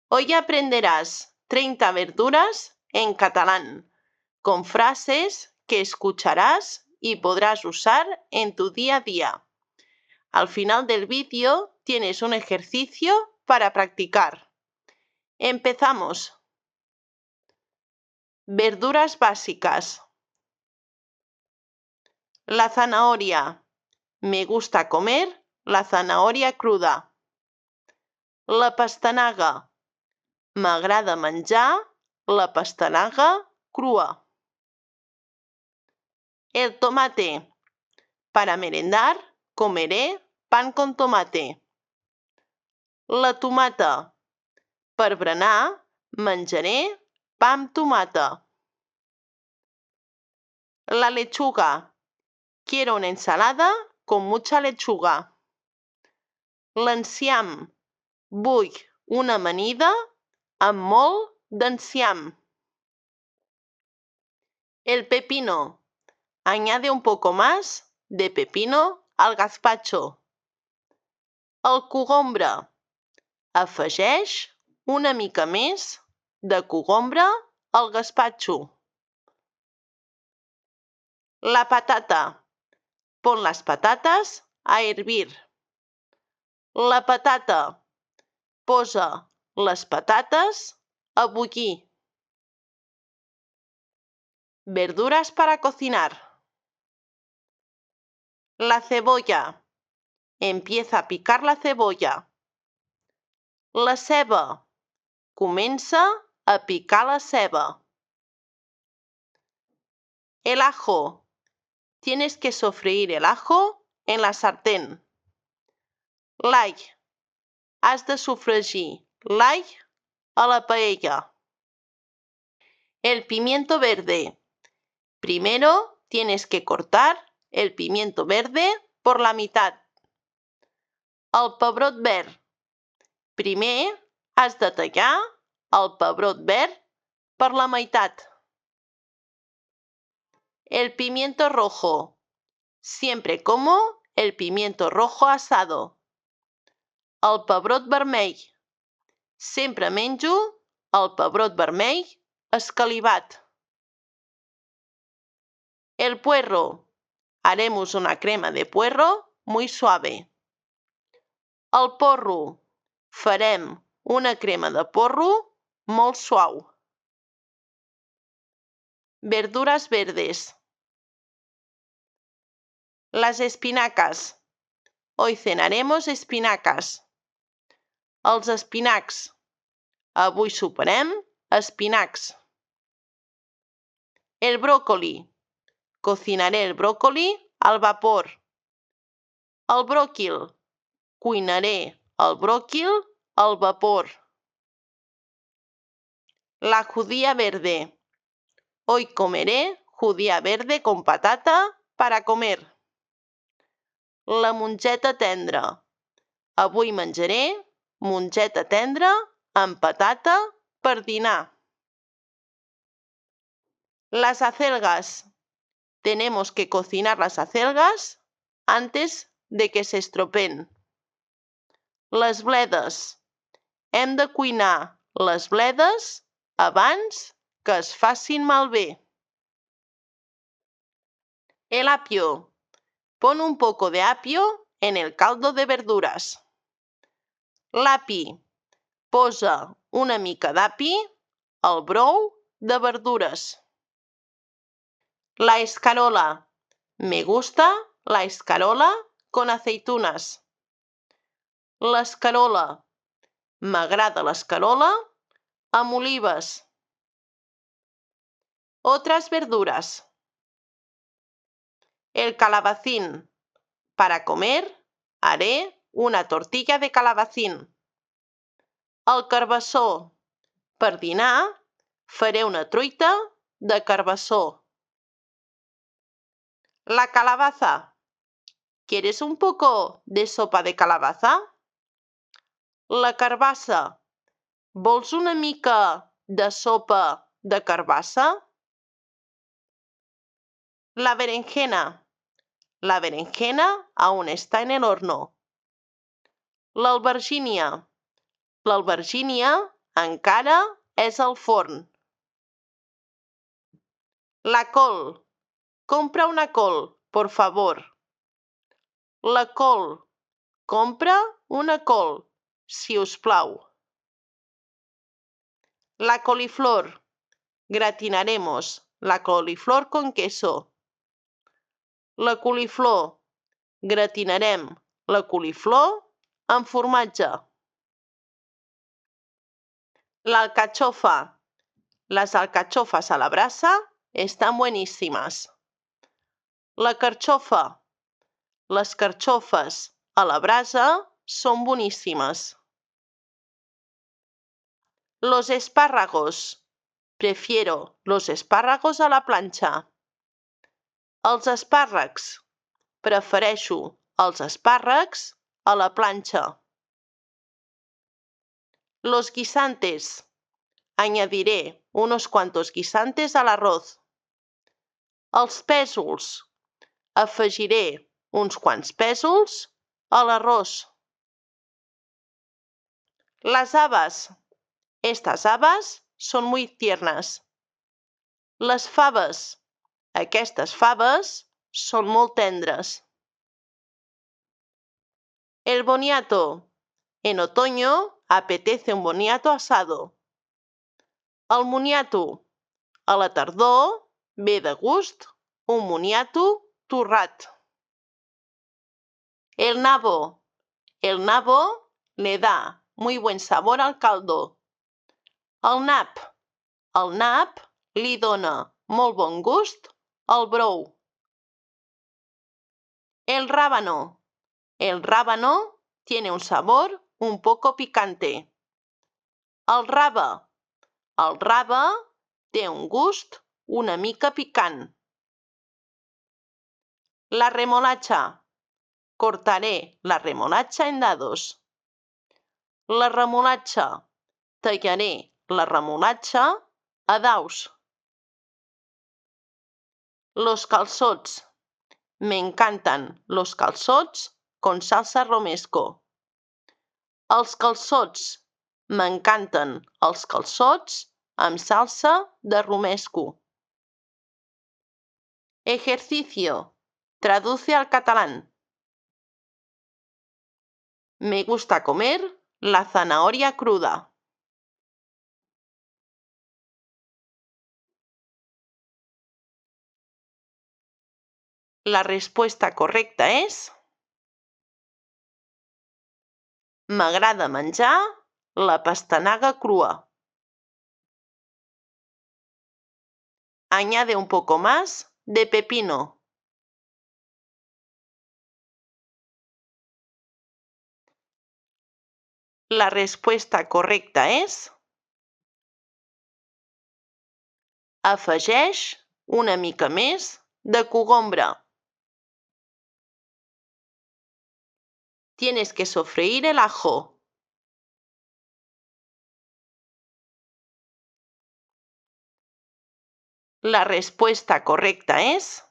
Hoy aprenderás 30 verduras en catalán, con frases que escucharás y podrás usar en tu día a día. Al final del vídeo tienes un ejercicio para practicar. Empezamos. Verduras básicas. La zanahoria. Me gusta comer la zanahoria cruda. La pastanaga. M'agrada menjar la pastanaga crua. El tomate. Para merendar comeré pan con tomate. La tomata. Per berenar menjaré pa amb tomata. La lechuga. Quiero una ensalada con mucha lechuga. L'enciam. Vull una amanida amb molt d'enciam. El pepino. Añade un poco más de pepino al gazpacho. El cogombre. Afegeix una mica més de cogombre al gazpacho. La patata. Pon las patatas a hervir. La patata. Posa les patates a bullir. Verduras para cocinar. La cebolla. Empieza a picar la cebolla. La ceba. Comença a picar la ceba. El ajo. Tienes que sofreír el ajo en la sartén. L'all. Has de sofregir l'all a la paella. El pimiento verde. Primero tienes que cortar el pimiento verde por la mitad. El pebrot verd. Primer has de tallar el pebrot verd per la meitat. El pimiento rojo. Siempre como el pimiento rojo asado. El pebrot vermell. Sempre menjo el pebrot vermell escalivat. El puerro. Haremos una crema de puerro muy suave. El porro. Farem una crema de porro molt suau. Verduras verdes. Las espinacas. Hoy cenaremos espinacas. Els espinacs. Avui soparem espinacs. El brócoli. Cocinaré el brócoli al vapor. El bròquil. Cuinaré el bròquil al vapor. La judía verde. Hoy comeré judía verde con patata para comer. La mongeta tendra. Avui menjaré mongeta tendra amb patata per dinar. Las acelgas. Tenemos que cocinar las acelgas antes de que se estropeen. Les bledes. Hem de cuinar les bledes abans que es facin malbé. El apio. Pon un poco de apio en el caldo de verduras. L'api. Posa una mica d'api al brou de verdures. La escarola. Me gusta la escarola con aceitunas. L'escarola. M'agrada l'escarola amb olives. Otras verduras. El calabacín. Para comer haré una tortilla de calabacín. El carbassó. Per dinar faré una truita de carbassó. La calabaza. ¿Quieres un poco de sopa de calabaza? La carbassa. Vols una mica de sopa de carbassa? La berenjena. La berenjena aún está en el horno. L'albergínia. L'albergínia encara és al forn. La col. Compra una col, por favor. La col. Compra una col, si us plau. La coliflor. Gratinaremos la coliflor con queso. La coliflor. Gratinarem la coliflor amb formatge. L'alcachofa. Las alcachofas a la brasa están buenísimas. La carxofa. Les carxofes a la brasa són boníssimes. Los espárragos. Prefiero los espárragos a la planxa. Els espàrrecs. Prefereixo els espàrrecs a la planxa. Los guisantes. Añadiré unos cuantos guisantes al arroz. Els pèsols. Afegiré uns quants pèsols a l'arròs. Las habas. Estas habas son muy tiernas. Les faves. Aquestes faves són molt tendres. El boniato. En otoño apetece un boniato asado. El moniato. A la tardor ve de gust un moniato torrat. El nabo. El nabo le da muy buen sabor al caldo. El nap. El nap li dona molt bon gust al brou. El rábano. El rábano tiene un sabor un poco picante. El rave. El rave té un gust una mica picant. La remolacha. Cortaré la remolacha en dados. La remolatxa. Tallaré la remolatxa a daus. Los calçots. Me encantan los calçots con salsa romesco. Els calçots. M'encanten els calçots amb salsa de romesco. Ejercicio. Traduce al catalán. Me gusta comer la zanahoria cruda. La respuesta correcta es: m'agrada menjar la pastanaga crua. Añade un poco más de pepino. La respuesta correcta és: afegeix una mica més de cogombre. Tienes que sofreír el ajo. La respuesta correcta és: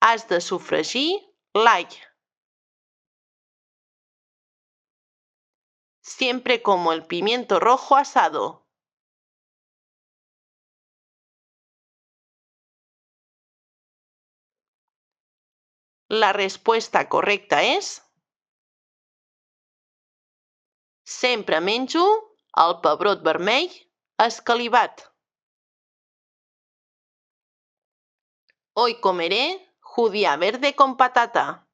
has de sofregir l'all. Siempre como el pimiento rojo asado. La respuesta correcta és: sempre menjo el pebrot vermell escalivat. Hoy comeré judía verde con patata.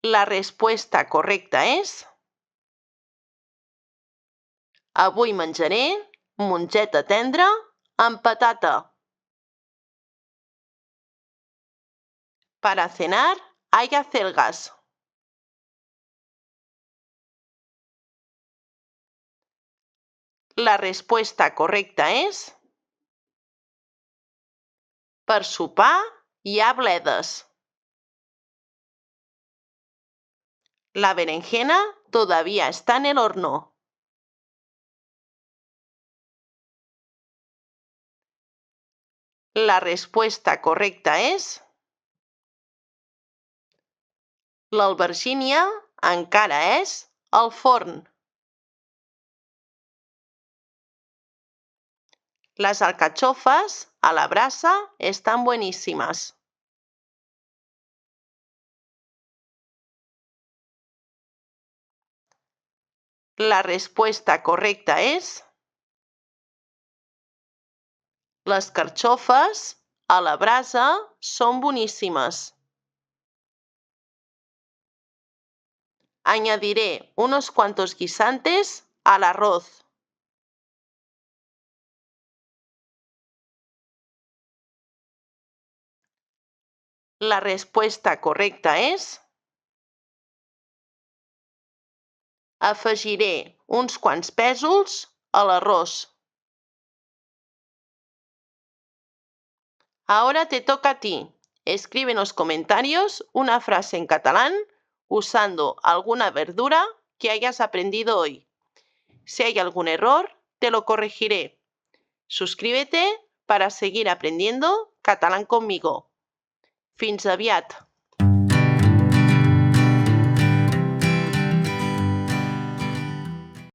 La respuesta correcta és: avui menjaré mongeta tendra amb patata. Para cenar hay acelgas. La respuesta correcta és: per sopar hi ha bledes. La berenjena todavía está en el horno. La respuesta correcta és: L'albergínia encara és al forn. Las alcachofas a la brasa están buenísimas. La respuesta correcta es: las carchofas a la brasa son buenísimas. Añadiré unos cuantos guisantes al arroz. La respuesta correcta és: afegiré uns quants pèsols a l'arròs. Ahora te toca a ti. Escribe en los comentarios una frase en catalán usando alguna verdura que hayas aprendido hoy. Si hay algún error, te lo corregiré. Suscríbete para seguir aprendiendo catalán conmigo. Fins aviat!